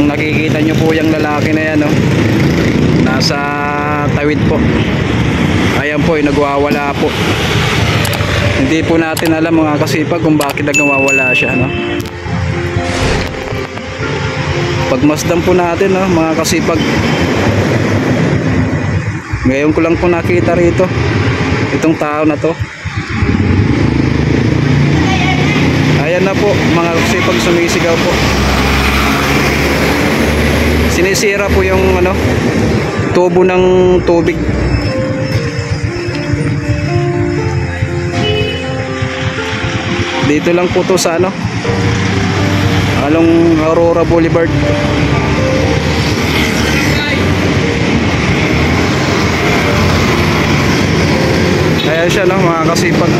nakikita nyo po yung lalaki na yan, no? Nasa tawid po. Ayan po, nagwawala po. Hindi po natin alam mga kasipag kung bakit nagwawala siya, no? Pagmasdan po natin, no, mga kasipag. Ngayon ko lang po nakita rito itong tao na to. Ayan na po mga kasipag, sumisigaw po. Sinisira po yung ano, tubo ng tubig. Dito lang po to sa ano, along Aurora Boulevard. Ayan siya, no, mga kasipag.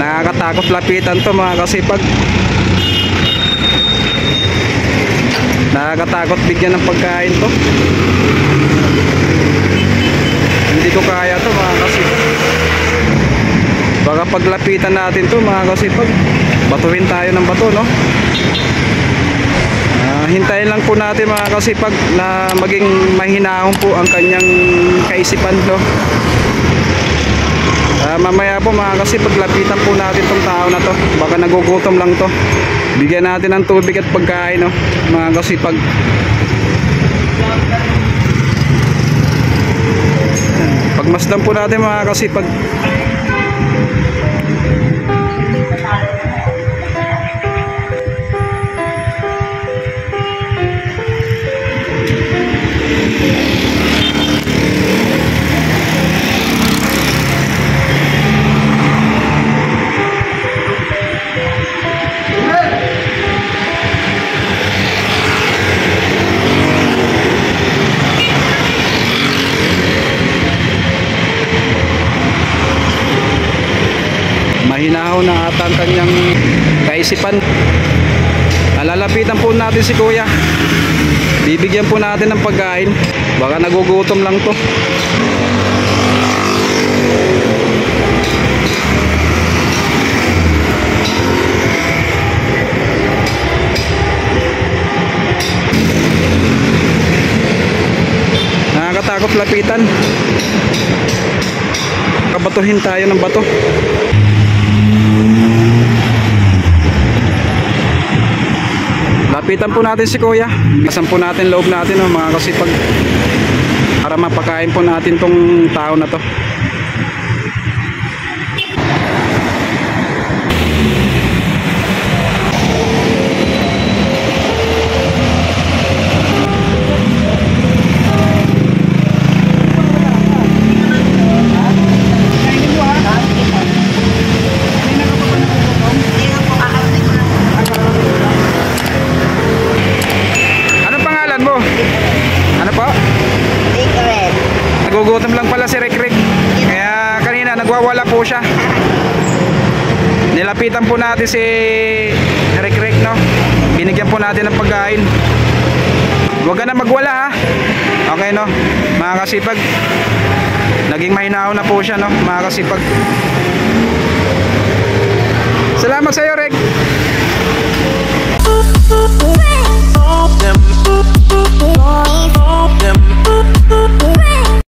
Nakakatakot lapitan to mga kasipag. Nakakatakot bigyan ng pagkain to. Hindi ko kaya to mga kasipag. Baka paglapitan natin to mga kasipag, batuhin tayo ng bato, no? Hintayin lang po natin mga kasipag na maging mahinahon po ang kanyang kaisipan, no? Mamaya po mga kasipag, lapitan po natin tong tao na to. Baka nagugutom lang to. Bigyan natin ng tubig at pagkain, no, mga kasipag. Pagmasdan po natin mga kasipag. Mahinaw na ata ang kanyang kaisipan. Lalapitan po natin si kuya. Bibigyan po natin ng pagkain. Baka nagugutom lang to. Nakakatakot lapitan. Kabatuhin tayo ng bato. Lapitan po natin si kuya. Basan po natin loob natin, no, mga kasipag, para mapakain po natin tong tao na to. Nagugutom lang pala si Rick. Kaya kanina nagwawala po siya. Nilapitan po natin si Rick, no? Binigyan po natin ng pagkain. Huwag ka na magwala, ha? Okay, no? Mga kasipag, naging mahinaw na po siya, no? Mga kasipag. Salamat sa iyo, Rick.